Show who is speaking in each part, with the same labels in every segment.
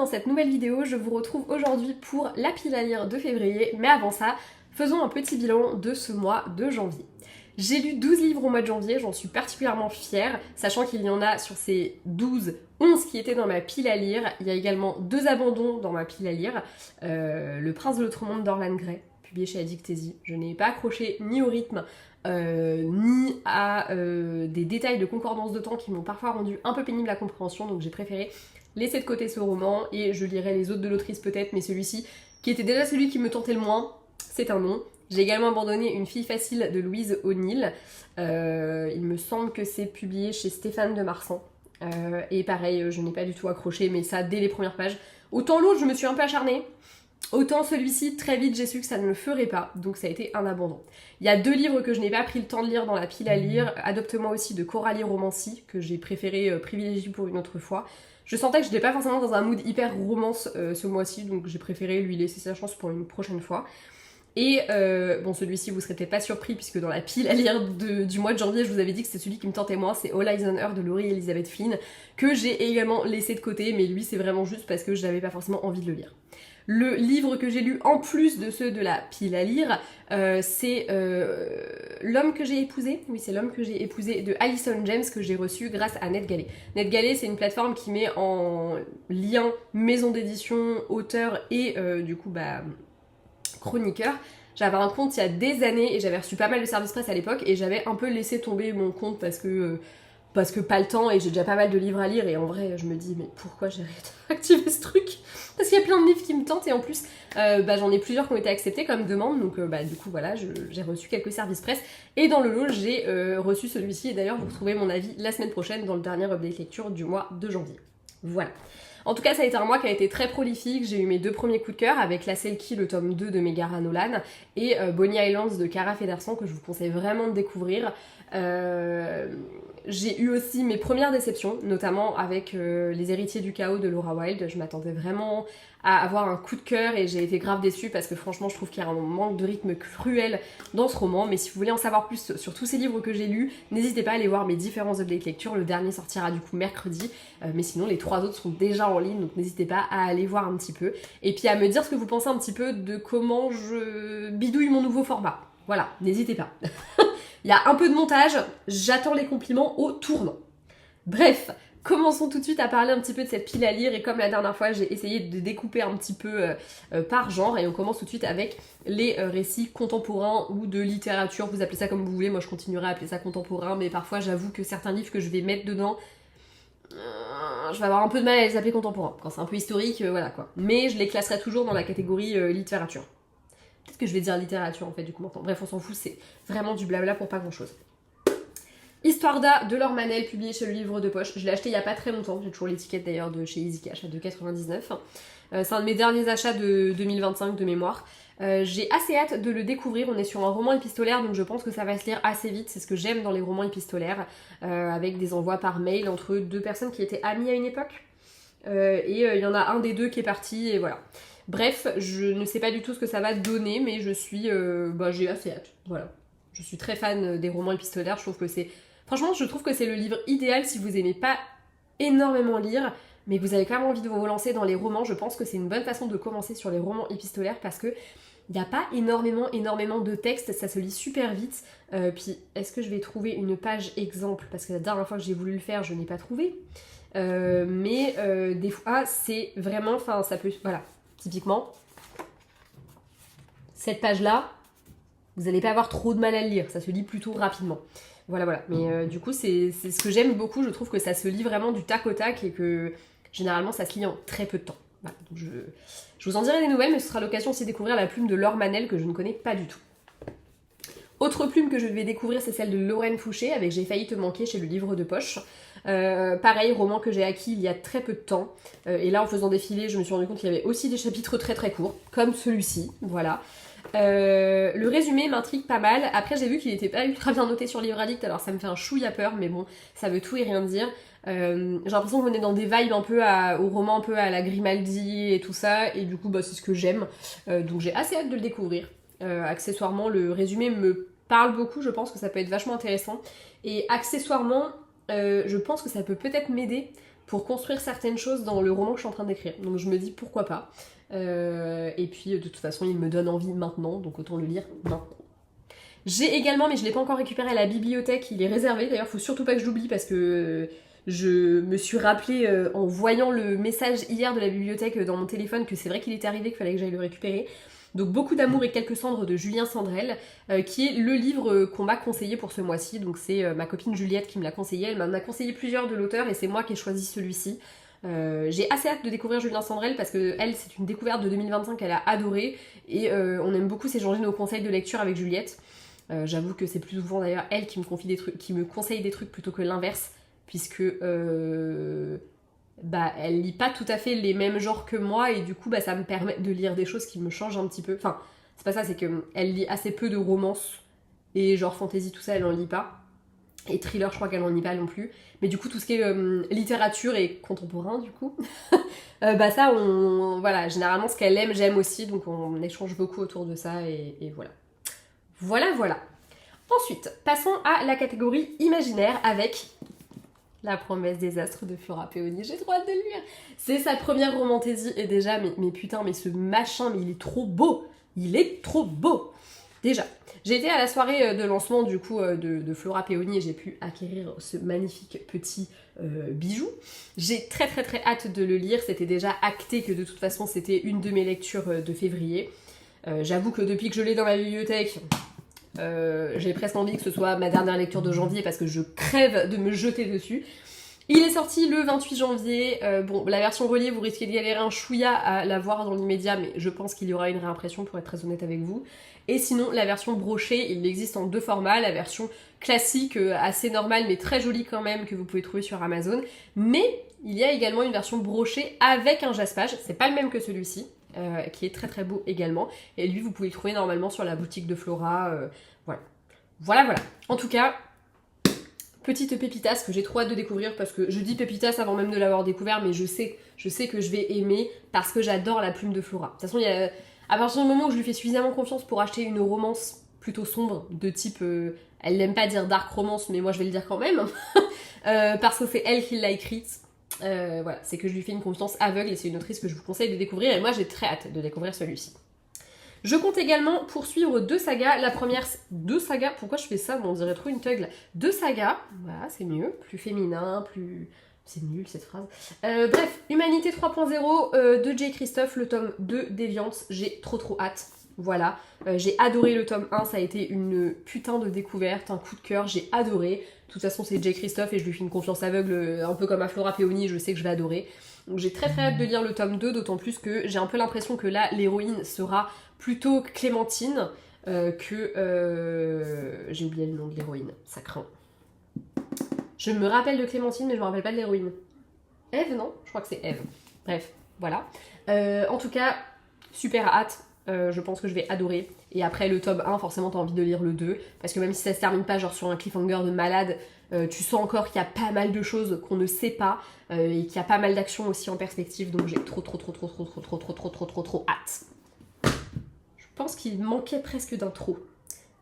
Speaker 1: dans cette nouvelle vidéo. Je vous retrouve aujourd'hui pour la pile à lire de février, mais avant ça, faisons un petit bilan de ce mois de janvier. J'ai lu 12 livres au mois de janvier, j'en suis particulièrement fière, sachant qu'il y en a sur ces 12, 11 qui étaient dans ma pile à lire. Il y a également 2 abandons dans ma pile à lire. Le Prince de l'autre monde d'Orlan Grey, publié chez Addictésie. Je n'ai pas accroché ni au rythme, ni à des détails de concordance de temps qui m'ont parfois rendu un peu pénible la compréhension, donc j'ai préféré laisser de côté ce roman et je lirai les autres de l'autrice peut-être, mais celui-ci, qui était déjà celui qui me tentait le moins, c'est un non. J'ai également abandonné Une fille facile de Louise O'Neill. Il me semble que c'est publié chez Stéphane de Marsan. Et pareil, je n'ai pas du tout accroché, mais ça dès les premières pages. Autant l'autre, je me suis un peu acharnée. Autant celui-ci, très vite j'ai su que ça ne le ferait pas, donc ça a été un abandon. Il y a 2 livres que je n'ai pas pris le temps de lire dans la pile à lire. Adopte-moi aussi de Coralie Romancy, que j'ai préféré privilégier pour une autre fois. Je sentais que je n'étais pas forcément dans un mood hyper romance ce mois-ci, donc j'ai préféré lui laisser sa chance pour une prochaine fois. Et bon, celui-ci vous serez peut-être pas surpris puisque dans la pile à lire du mois de janvier je vous avais dit que c'est celui qui me tentait moins, c'est All Eyes on Her de Laurie Elizabeth Flynn, que j'ai également laissé de côté, mais lui c'est vraiment juste parce que je n'avais pas forcément envie de le lire. Le livre que j'ai lu en plus de ceux de la pile à lire, c'est L'homme que j'ai épousé, oui c'est L'homme que j'ai épousé de Allison James, que j'ai reçu grâce à NetGalley. NetGalley c'est une plateforme qui met en lien maison d'édition, auteur et du coup chroniqueur. J'avais un compte il y a des années et j'avais reçu pas mal de services presse à l'époque et j'avais un peu laissé tomber mon compte parce que pas le temps et j'ai déjà pas mal de livres à lire et en vrai je me dis mais pourquoi j'ai réactivé ce truc? Parce qu'il y a plein de livres qui me tentent et en plus j'en ai plusieurs qui ont été acceptés comme demande, donc du coup voilà, j'ai reçu quelques services presse et dans le lot j'ai reçu celui-ci et d'ailleurs vous retrouvez mon avis la semaine prochaine dans le dernier update lecture du mois de janvier. Voilà. En tout cas, ça a été un mois qui a été très prolifique. J'ai eu mes 2 premiers coups de cœur avec La Selkie, le tome 2 de Megara Nolan, et Bonnie Islands de Cara Federson, que je vous conseille vraiment de découvrir. J'ai eu aussi mes premières déceptions, notamment avec Les Héritiers du Chaos de Laura Wilde. Je m'attendais vraiment à avoir un coup de cœur et j'ai été grave déçue parce que franchement je trouve qu'il y a un manque de rythme cruel dans ce roman. Mais si vous voulez en savoir plus sur tous ces livres que j'ai lus, n'hésitez pas à aller voir mes différents updates lecture. Le dernier sortira du coup mercredi, mais sinon les 3 autres sont déjà en ligne, donc n'hésitez pas à aller voir un petit peu et puis à me dire ce que vous pensez un petit peu de comment je bidouille mon nouveau format. Voilà, n'hésitez pas. Il y a un peu de montage, j'attends les compliments au tournant. Bref, commençons tout de suite à parler un petit peu de cette pile à lire et comme la dernière fois j'ai essayé de découper un petit peu par genre et on commence tout de suite avec les récits contemporains ou de littérature, vous appelez ça comme vous voulez, moi je continuerai à appeler ça contemporain, mais parfois j'avoue que certains livres que je vais mettre dedans, je vais avoir un peu de mal à les appeler contemporains, quand c'est un peu historique, voilà quoi. Mais je les classerai toujours dans la catégorie littérature. Peut-être que je vais dire littérature en fait du coup maintenant. Bref, on s'en fout, c'est vraiment du blabla pour pas grand chose. Histoire d'A de Laure Manel, publié chez le Livre de Poche. Je l'ai acheté il y a pas très longtemps, j'ai toujours l'étiquette d'ailleurs de chez Easy Cash à 2,99. C'est un de mes derniers achats de 2025 de mémoire. J'ai assez hâte de le découvrir, on est sur un roman épistolaire donc je pense que ça va se lire assez vite, c'est ce que j'aime dans les romans épistolaires, avec des envois par mail entre 2 personnes qui étaient amies à une époque. Et il y en a un des 2 qui est parti et voilà. Bref, je ne sais pas du tout ce que ça va donner, mais je suis, j'ai assez hâte, voilà. Je suis très fan des romans épistolaires, je trouve que c'est... Franchement, je trouve que c'est le livre idéal si vous aimez pas énormément lire, mais que vous avez quand même envie de vous relancer dans les romans. Je pense que c'est une bonne façon de commencer sur les romans épistolaires parce que il n'y a pas énormément de texte, ça se lit super vite. Puis, est-ce que je vais trouver une page exemple? Parce que la dernière fois que j'ai voulu le faire, je n'ai pas trouvé. Des fois, c'est vraiment... Enfin, ça peut... Voilà. Typiquement, cette page-là, vous n'allez pas avoir trop de mal à le lire, ça se lit plutôt rapidement. Voilà. Mais du coup, c'est ce que j'aime beaucoup, je trouve que ça se lit vraiment du tac au tac et que généralement, ça se lit en très peu de temps. Voilà, donc je vous en dirai des nouvelles, mais ce sera l'occasion aussi de découvrir la plume de Laure Manel que je ne connais pas du tout. Autre plume que je vais découvrir, c'est celle de Lorraine Fouché avec J'ai failli te manquer chez le Livre de Poche. Pareil, roman que j'ai acquis il y a très peu de temps. Et là, en faisant défiler, je me suis rendu compte qu'il y avait aussi des chapitres très très courts, comme celui-ci, voilà. Le résumé m'intrigue pas mal. Après, j'ai vu qu'il était pas ultra bien noté sur Livre Addict, alors ça me fait un chouïa peur, mais bon, ça veut tout et rien dire. J'ai l'impression qu'on est dans des vibes un peu au roman un peu à la Grimaldi et tout ça, et du coup, c'est ce que j'aime. Donc j'ai assez hâte de le découvrir. Accessoirement, le résumé me parle beaucoup, je pense que ça peut être vachement intéressant. Et accessoirement, je pense que ça peut peut-être m'aider pour construire certaines choses dans le roman que je suis en train d'écrire. Donc je me dis pourquoi pas. Et puis de toute façon il me donne envie maintenant, donc autant le lire maintenant. J'ai également, mais je ne l'ai pas encore récupéré à la bibliothèque, il est réservé, d'ailleurs faut surtout pas que je l'oublie parce que je me suis rappelé en voyant le message hier de la bibliothèque dans mon téléphone que c'est vrai qu'il était arrivé, qu'il fallait que j'aille le récupérer. Donc Beaucoup d'amour et quelques cendres de Julien Sandrel, qui est le livre qu'on m'a conseillé pour ce mois-ci. Donc c'est ma copine Juliette qui me l'a conseillé, elle m'en a conseillé plusieurs de l'auteur et c'est moi qui ai choisi celui-ci. J'ai assez hâte de découvrir Julien Sandrel parce que elle, c'est une découverte de 2025 qu'elle a adorée et on aime beaucoup s'échanger nos conseils de lecture avec Juliette. J'avoue que c'est plus souvent d'ailleurs elle qui me confie des trucs, qui me conseille des trucs plutôt que l'inverse, puisque elle lit pas tout à fait les mêmes genres que moi et du coup ça me permet de lire des choses qui me changent un petit peu. Enfin, c'est pas ça, c'est que elle lit assez peu de romances et genre fantasy tout ça elle en lit pas. Et thriller je crois qu'elle en lit pas non plus. Mais du coup tout ce qui est littérature et contemporain du coup, ça voilà, généralement ce qu'elle aime j'aime aussi, donc on échange beaucoup autour de ça et voilà. Voilà. Ensuite, passons à la catégorie imaginaire avec La promesse des astres de Flora Peoni. J'ai trop hâte de le lire. C'est sa première romantaisie et déjà, mais putain, mais ce machin, mais il est trop beau. Il est trop beau. Déjà, j'ai été à la soirée de lancement du coup de Flora Peoni et j'ai pu acquérir ce magnifique petit bijou. J'ai très hâte de le lire. C'était déjà acté que de toute façon c'était une de mes lectures de février. J'avoue que depuis que je l'ai dans ma bibliothèque, j'ai presque envie que ce soit ma dernière lecture de janvier parce que je crève de me jeter dessus. Il est sorti le 28 janvier. La version reliée, vous risquez de galérer un chouïa à la voir dans l'immédiat, mais je pense qu'il y aura une réimpression pour être très honnête avec vous. Et sinon, la version brochée, il existe en deux formats. La version classique, assez normale, mais très jolie quand même, que vous pouvez trouver sur Amazon. Mais il y a également une version brochée avec un jaspage. C'est pas le même que celui-ci. Qui est très beau également. Et lui, vous pouvez le trouver normalement sur la boutique de Flora. Voilà. En tout cas, petite pépitas que j'ai trop hâte de découvrir parce que je dis pépitas avant même de l'avoir découvert, mais je sais que je vais aimer parce que j'adore la plume de Flora. De toute façon, à partir du moment où je lui fais suffisamment confiance pour acheter une romance plutôt sombre, de type... elle n'aime pas dire dark romance, mais moi je vais le dire quand même, parce que c'est elle qui l'a écrite. C'est que je lui fais une confiance aveugle et c'est une autrice que je vous conseille de découvrir et moi j'ai très hâte de découvrir celui-ci. Je compte également poursuivre deux sagas. La première, deux sagas, pourquoi je fais ça? On dirait trop une teugle. Deux sagas, voilà, c'est mieux, plus féminin, plus... C'est nul cette phrase. Bref, Humanité 3.0 de J. Christophe, le tome 2 Déviance, j'ai trop hâte. Voilà, j'ai adoré le tome 1, ça a été une putain de découverte, un coup de cœur, j'ai adoré. De toute façon, c'est J. Christophe et je lui fais une confiance aveugle, un peu comme à Flora Peoni, je sais que je vais adorer. Donc j'ai très hâte de lire le tome 2, d'autant plus que j'ai un peu l'impression que là, l'héroïne sera plutôt Clémentine que... J'ai oublié le nom de l'héroïne, ça craint. Je me rappelle de Clémentine, mais je me rappelle pas de l'héroïne. Ève, non? Je crois que c'est Ève. Bref, voilà. En tout cas, super hâte. Je pense que je vais adorer. Et après le tome 1, forcément t'as envie de lire le 2. Parce que même si ça se termine pas genre sur un cliffhanger de malade, tu sens encore qu'il y a pas mal de choses qu'on ne sait pas. Et qu'il y a pas mal d'actions aussi en perspective. Donc j'ai trop hâte. Je pense qu'il manquait presque d'intro.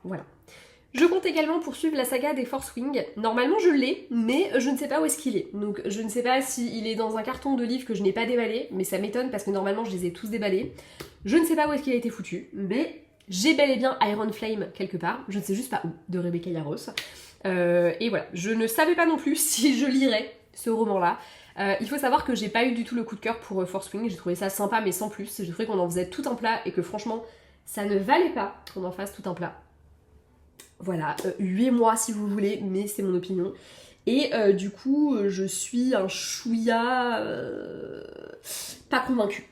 Speaker 1: Voilà. Je compte également poursuivre la saga des Force Wing. Normalement je l'ai, mais je ne sais pas où est-ce qu'il est. Donc je ne sais pas s'il est dans un carton de livres que je n'ai pas déballé, mais ça m'étonne parce que normalement je les ai tous déballés. Je ne sais pas où est-ce qu'il a été foutu, mais j'ai bel et bien Iron Flame quelque part, je ne sais juste pas où, de Rebecca Yarros. Et voilà, je ne savais pas non plus si je lirais ce roman-là. Il faut savoir que j'ai pas eu du tout le coup de cœur pour Force Wing, j'ai trouvé ça sympa mais sans plus. J'ai trouvé qu'on en faisait tout un plat et que franchement, ça ne valait pas qu'on en fasse tout un plat. Voilà, 8 mois si vous voulez, mais c'est mon opinion. Et du coup, je suis un chouïa pas convaincue.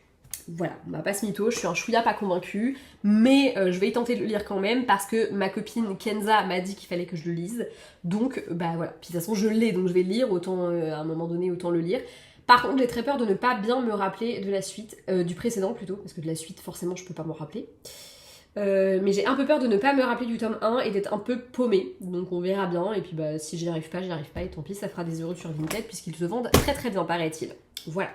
Speaker 1: Voilà, on va pas se mytho, je suis un chouïa pas convaincue, mais je vais y tenter de le lire quand même parce que ma copine Kenza m'a dit qu'il fallait que je le lise. Donc, voilà. Puis de toute façon, je l'ai, donc je vais le lire, autant à un moment donné, autant le lire. Par contre, j'ai très peur de ne pas bien me rappeler de la suite, du précédent plutôt, parce que de la suite, forcément, je peux pas m'en rappeler. Mais j'ai un peu peur de ne pas me rappeler du tome 1 et d'être un peu paumée, donc on verra bien, et puis si j'y arrive pas, et tant pis, ça fera des euros sur Vinted puisqu'ils se vendent très bien, paraît-il. Voilà.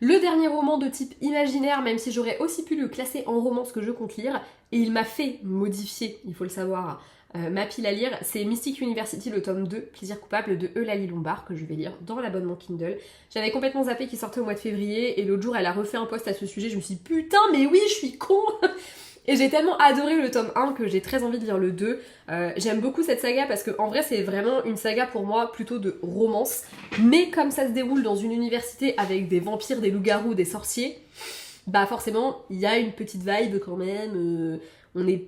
Speaker 1: Le dernier roman de type imaginaire, même si j'aurais aussi pu le classer en romance que je compte lire, et il m'a fait modifier, il faut le savoir, ma pile à lire, c'est Mystic University, le tome 2, Plaisir coupable de Eulalie Lombard, que je vais lire dans l'abonnement Kindle. J'avais complètement zappé qu'il sortait au mois de février, et l'autre jour elle a refait un post à ce sujet, je me suis dit putain mais oui je suis con. Et j'ai tellement adoré le tome 1 que j'ai très envie de lire le 2. J'aime beaucoup cette saga parce que en vrai c'est vraiment une saga pour moi plutôt de romance, mais comme ça se déroule dans une université avec des vampires, des loups-garous, des sorciers, bah forcément il y a une petite vibe quand même, on est...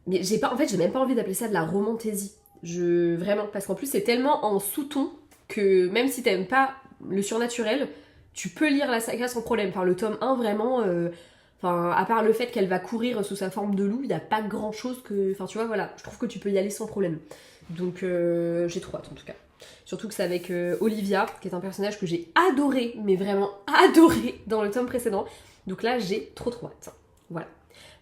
Speaker 1: Mais j'ai même pas envie d'appeler ça de la romantaisie. Vraiment, parce qu'en plus c'est tellement en sous-ton que même si t'aimes pas le surnaturel, tu peux lire la saga sans problème. Enfin le tome 1 vraiment... Enfin, à part le fait qu'elle va courir sous sa forme de loup, il n'y a pas grand chose que... Enfin, tu vois, voilà, je trouve que tu peux y aller sans problème. Donc, j'ai trop hâte, en tout cas. Surtout que c'est avec Olivia, qui est un personnage que j'ai adoré, mais vraiment adoré, dans le tome précédent. Donc là, j'ai trop hâte. Voilà.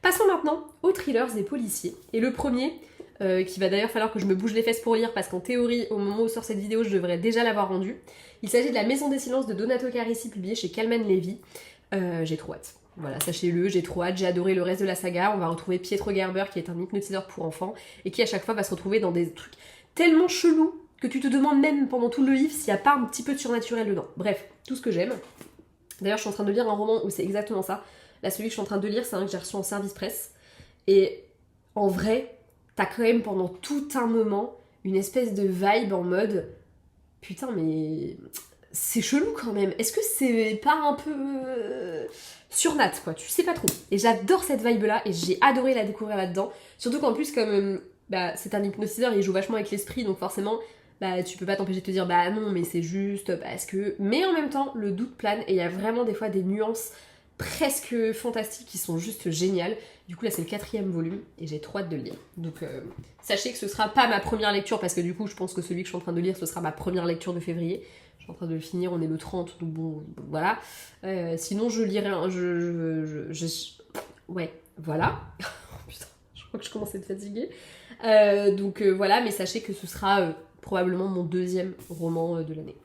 Speaker 1: Passons maintenant aux thrillers et policiers. Et le premier, qui va d'ailleurs falloir que je me bouge les fesses pour lire, parce qu'en théorie, au moment où sort cette vidéo, je devrais déjà l'avoir rendu. Il s'agit de La Maison des Silences de Donato Carisi, publié chez Calman Levy. J'ai trop hâte. Voilà, sachez-le, j'ai trop hâte, j'ai adoré le reste de la saga. On va retrouver Pietro Gerber qui est un hypnotiseur pour enfants et qui à chaque fois va se retrouver dans des trucs tellement chelous que tu te demandes même pendant tout le livre s'il n'y a pas un petit peu de surnaturel dedans. Bref, tout ce que j'aime. D'ailleurs, je suis en train de lire un roman où c'est exactement ça. Là, celui que je suis en train de lire, c'est un que j'ai reçu en service presse. Et en vrai, t'as quand même pendant tout un moment une espèce de vibe en mode putain, mais c'est chelou quand même. Est-ce que c'est pas un peu surnat, quoi, tu sais pas trop. Et j'adore cette vibe-là, et j'ai adoré la découvrir là-dedans. Surtout qu'en plus, comme c'est un hypnotiseur, il joue vachement avec l'esprit, donc forcément, tu peux pas t'empêcher de te dire, bah non, mais c'est juste parce que... Mais en même temps, le doute plane, et il y a vraiment des fois des nuances presque fantastiques qui sont juste géniales. Du coup, là, c'est le 4e volume, et j'ai trop hâte de le lire. Donc, sachez que ce sera pas ma première lecture, parce que du coup, je pense que celui que je suis en train de lire, ce sera ma première lecture de février. Je suis en train de le finir, on est le 30, donc bon, voilà. Sinon, je lirai un... Ouais, voilà. Oh, putain, je crois que je commence à être fatiguée. Donc voilà, mais sachez que ce sera probablement mon 2e roman de l'année.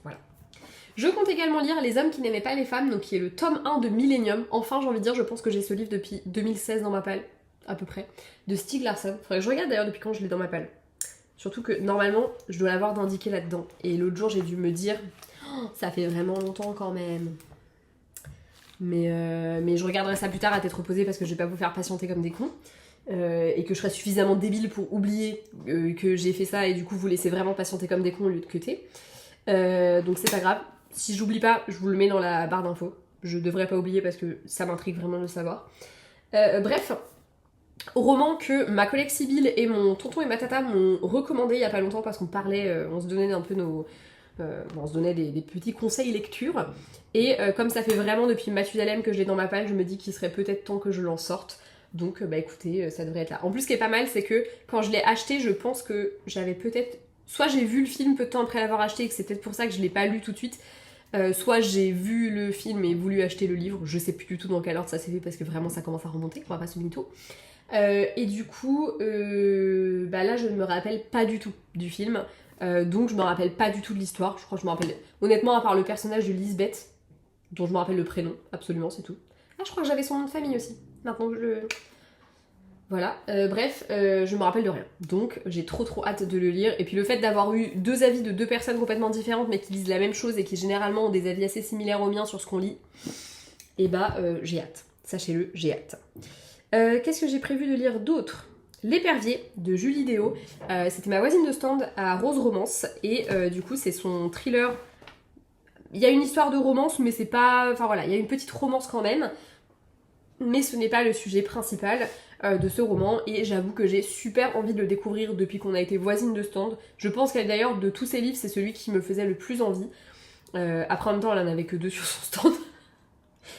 Speaker 1: Voilà. Je compte également lire Les hommes qui n'aimaient pas les femmes, donc qui est le tome 1 de Millennium. Enfin, j'ai envie de dire, je pense que j'ai ce livre depuis 2016 dans ma palle, à peu près, de Stieg Larsson. Faudrait que je regarde d'ailleurs depuis quand je l'ai dans ma palle. Surtout que normalement, je dois l'avoir d'indiqué là-dedans. Et l'autre jour, j'ai dû me dire, oh, ça fait vraiment longtemps quand même. Mais je regarderai ça plus tard à tête reposée parce que je vais pas vous faire patienter comme des cons. Et que je serai suffisamment débile pour oublier que j'ai fait ça et du coup vous laissez vraiment patienter comme des cons au lieu de cuter. Donc c'est pas grave. Si j'oublie pas, je vous le mets dans la barre d'infos. Je devrais pas oublier parce que ça m'intrigue vraiment de le savoir. Bref, roman que ma collègue Sybille et mon tonton et ma tata m'ont recommandé il y a pas longtemps parce qu'on parlait, on se donnait un peu on se donnait des petits conseils lecture. Et comme ça fait vraiment depuis Mathusalem que je l'ai dans ma palle, je me dis qu'il serait peut-être temps que je l'en sorte. Donc bah écoutez, ça devrait être là. En plus ce qui est pas mal, c'est que quand je l'ai acheté, je pense que j'avais peut-être... Soit j'ai vu le film peu de temps après l'avoir acheté et que c'est peut-être pour ça que je l'ai pas lu tout de suite. Soit j'ai vu le film et voulu acheter le livre. Je sais plus du tout dans quel ordre ça s'est fait parce que vraiment ça commence à remonter, on va pas se mytho. Et du coup, bah là je ne me rappelle pas du tout du film. Donc je me rappelle pas du tout de l'histoire. Je crois que je me rappelle... Honnêtement, à part le personnage de Lisbeth, dont je me rappelle le prénom, absolument, c'est tout. Ah, je crois que j'avais son nom de famille aussi. Maintenant que je le... Voilà, bref, je me rappelle de rien. Donc j'ai trop hâte de le lire. Et puis le fait d'avoir eu 2 avis de 2 personnes complètement différentes mais qui lisent la même chose et qui généralement ont des avis assez similaires aux miens sur ce qu'on lit, et bah j'ai hâte. Sachez-le, j'ai hâte. Qu'est-ce que j'ai prévu de lire d'autre ? L'épervier de Julie Déo. C'était ma voisine de stand à Rose Romance et du coup c'est son thriller. Il y a une histoire de romance mais c'est pas... Enfin voilà, il y a une petite romance quand même. Mais ce n'est pas le sujet principal de ce roman et j'avoue que j'ai super envie de le découvrir depuis qu'on a été voisine de stand. Je pense qu'elle d'ailleurs de tous ses livres c'est celui qui me faisait le plus envie. Après en même temps elle en avait que 2 sur son stand.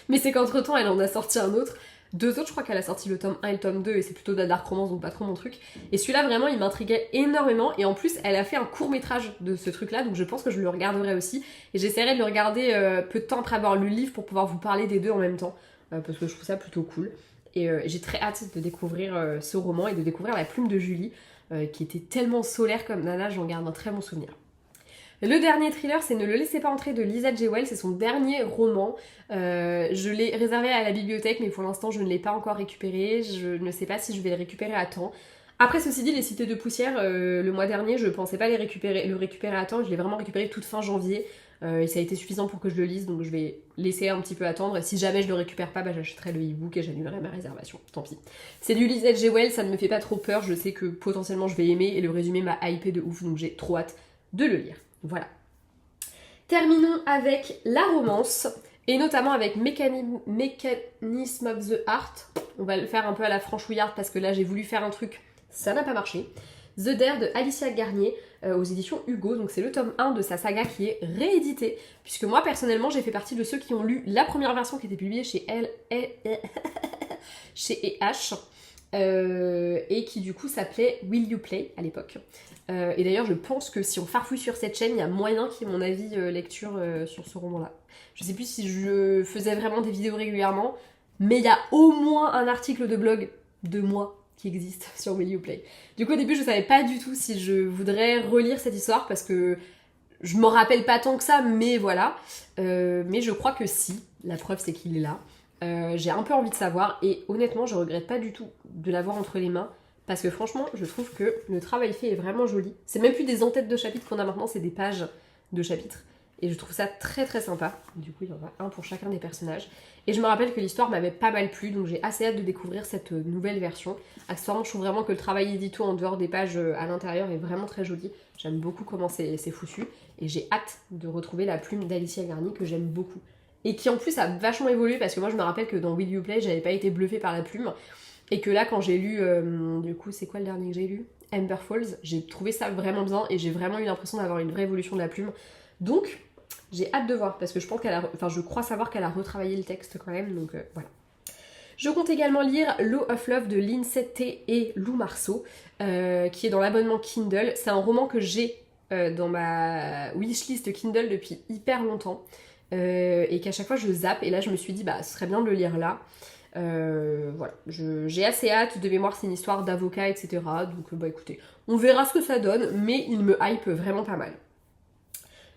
Speaker 1: Mais c'est qu'entre temps elle en a sorti un autre. 2 autres, je crois qu'elle a sorti le tome 1 et le tome 2 et c'est plutôt de la dark romance donc pas trop mon truc. Et celui-là vraiment il m'intriguait énormément et en plus elle a fait un court métrage de ce truc là donc je pense que je le regarderai aussi. Et j'essaierai de le regarder peu de temps après avoir lu le livre pour pouvoir vous parler des 2 en même temps. Parce que je trouve ça plutôt cool. Et j'ai très hâte de découvrir ce roman et de découvrir La Plume de Julie, qui était tellement solaire comme nana, j'en garde un très bon souvenir. Le dernier thriller, c'est Ne le laissez pas entrer de Lisa J. Wells, c'est son dernier roman. Je l'ai réservé à la bibliothèque, mais pour l'instant je ne l'ai pas encore récupéré. Je ne sais pas si je vais le récupérer à temps. Après, ceci dit, les Cités de poussière, le mois dernier, je pensais pas le récupérer à temps. Je l'ai vraiment récupéré toute fin janvier. Et ça a été suffisant pour que je le lise, donc je vais laisser un petit peu attendre. Et si jamais je le récupère pas, bah, j'achèterai le e-book et j'annulerai ma réservation. Tant pis. C'est du Lizette G. Wells, ça ne me fait pas trop peur. Je sais que potentiellement je vais aimer et le résumé m'a hypé de ouf, donc j'ai trop hâte de le lire. Voilà. Terminons avec la romance. Et notamment avec Mechanism of the Heart. On va le faire un peu à la franchouillarde parce que là j'ai voulu faire un truc, ça n'a pas marché. The Dare de Alicia Garnier aux éditions Hugo. Donc c'est le tome 1 de sa saga qui est réédité. Puisque moi personnellement j'ai fait partie de ceux qui ont lu la première version qui était publiée chez chez EH. Et qui du coup s'appelait Will You Play à l'époque. Et d'ailleurs je pense que si on farfouille sur cette chaîne, il y a moyen qu'il y ait mon avis lecture sur ce roman-là. Je sais plus si je faisais vraiment des vidéos régulièrement, mais il y a au moins un article de blog de moi qui existe sur Will You Play. Du coup au début je savais pas du tout si je voudrais relire cette histoire parce que je m'en rappelle pas tant que ça, mais voilà. Mais je crois que si, la preuve c'est qu'il est là. J'ai un peu envie de savoir et honnêtement je regrette pas du tout de l'avoir entre les mains parce que franchement je trouve que le travail fait est vraiment joli. C'est même plus des en-têtes de chapitres qu'on a maintenant, c'est des pages de chapitres et je trouve ça très très sympa. Du coup il y en a un pour chacun des personnages et je me rappelle que l'histoire m'avait pas mal plu donc j'ai assez hâte de découvrir cette nouvelle version. Accessoirement je trouve vraiment que le travail édito en dehors des pages à l'intérieur est vraiment très joli. J'aime beaucoup comment c'est foutu et j'ai hâte de retrouver la plume d'Alicia Garnier que j'aime beaucoup. Et qui en plus a vachement évolué parce que moi je me rappelle que dans Will You Play j'avais pas été bluffée par la plume et que là quand j'ai lu, du coup c'est quoi le dernier que j'ai lu, Amber Falls, j'ai trouvé ça vraiment bien et j'ai vraiment eu l'impression d'avoir une vraie évolution de la plume. Donc j'ai hâte de voir parce que je pense je crois savoir qu'elle a retravaillé le texte quand même, donc voilà. Je compte également lire Law of Love de Lindsay T et Lou Marceau qui est dans l'abonnement Kindle. C'est un roman que j'ai dans ma wishlist Kindle depuis hyper longtemps. Et qu'à chaque fois je zappe et là je me suis dit bah ce serait bien de le lire là. Voilà, j'ai assez hâte. De mémoire c'est une histoire d'avocat etc, donc bah écoutez on verra ce que ça donne mais il me hype vraiment pas mal.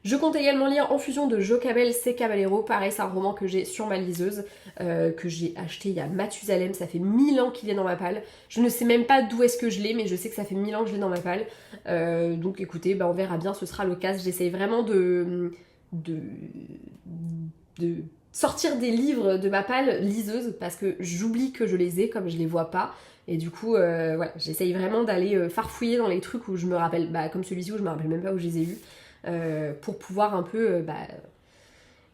Speaker 1: Je compte également lire En fusion de Jo Cabell C. Caballero. Pareil c'est un roman que j'ai sur ma liseuse, que j'ai acheté il y a Mathusalem, ça fait 1000 ans qu'il est dans ma palle. Je ne sais même pas d'où est-ce que je l'ai mais je sais que ça fait 1000 ans que je l'ai dans ma palle. Donc écoutez bah on verra bien, ce sera l'occasion. J'essaye vraiment de sortir des livres de ma palle liseuse parce que j'oublie que je les ai comme je les vois pas et du coup voilà, j'essaye vraiment d'aller farfouiller dans les trucs où je me rappelle, bah, comme celui-ci où je me rappelle même pas où je les ai eus pour pouvoir un peu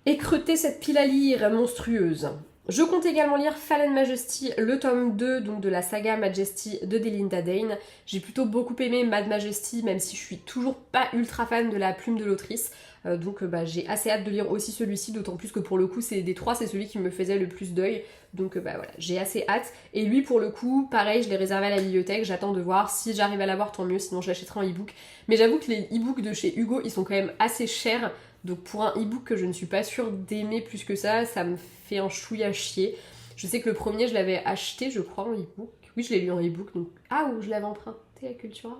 Speaker 1: écreuter cette pile à lire monstrueuse. Je compte également lire Fallen Majesty, le tome 2 donc de la saga Majesty de Delinda Dane. J'ai plutôt beaucoup aimé Mad Majesty, même si je suis toujours pas ultra fan de la plume de l'autrice. Donc j'ai assez hâte de lire aussi celui-ci, d'autant plus que pour le coup c'est des trois, c'est celui qui me faisait le plus d'œil. Donc voilà, j'ai assez hâte. Et lui pour le coup, pareil, je l'ai réservé à la bibliothèque, j'attends de voir. Si j'arrive à l'avoir tant mieux, sinon je l'achèterai en e-book. Mais j'avoue que les e-books de chez Hugo, ils sont quand même assez chers. Donc pour un e-book que je ne suis pas sûre d'aimer plus que ça me fait un chouïa chier. Je sais que le premier je l'avais acheté je crois en e-book. Oui je l'ai lu en e-book. Donc... Ah ou je l'avais emprunté à Cultura.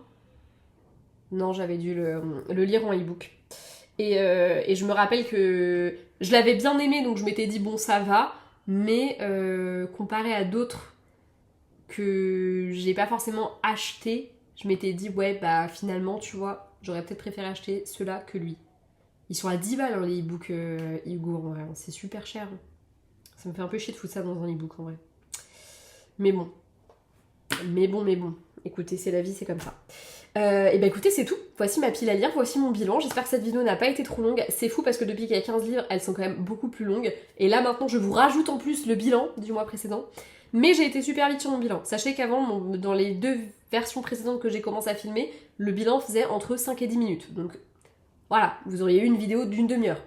Speaker 1: Non j'avais dû le lire en e-book. Et je me rappelle que je l'avais bien aimé donc je m'étais dit bon ça va. Mais comparé à d'autres que j'ai pas forcément acheté, je m'étais dit ouais bah finalement tu vois j'aurais peut-être préféré acheter ceux-là que lui. Ils sont à 10 balles hein, les e-books Hugo en vrai, c'est super cher. Ça me fait un peu chier de foutre ça dans un e-book en vrai. Mais bon. Écoutez, c'est la vie, c'est comme ça. Et bah écoutez, c'est tout. Voici ma pile à lire, voici mon bilan. J'espère que cette vidéo n'a pas été trop longue. C'est fou parce que depuis qu'il y a 15 livres, elles sont quand même beaucoup plus longues. Et là maintenant, je vous rajoute en plus le bilan du mois précédent. Mais j'ai été super vite sur mon bilan. Sachez qu'avant, dans les 2 versions précédentes que j'ai commencé à filmer, le bilan faisait entre 5 et 10 minutes. Donc voilà, vous auriez eu une vidéo d'une demi-heure.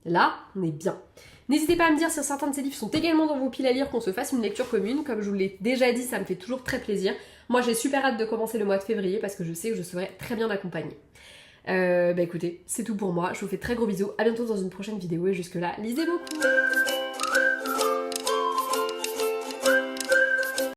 Speaker 1: Là, on est bien. N'hésitez pas à me dire si certains de ces livres sont également dans vos piles à lire, qu'on se fasse une lecture commune. Comme je vous l'ai déjà dit, ça me fait toujours très plaisir. Moi, j'ai super hâte de commencer le mois de février parce que je sais que je serai très bien accompagnée. Bah écoutez, c'est tout pour moi. Je vous fais très gros bisous. À bientôt dans une prochaine vidéo et jusque là, lisez beaucoup.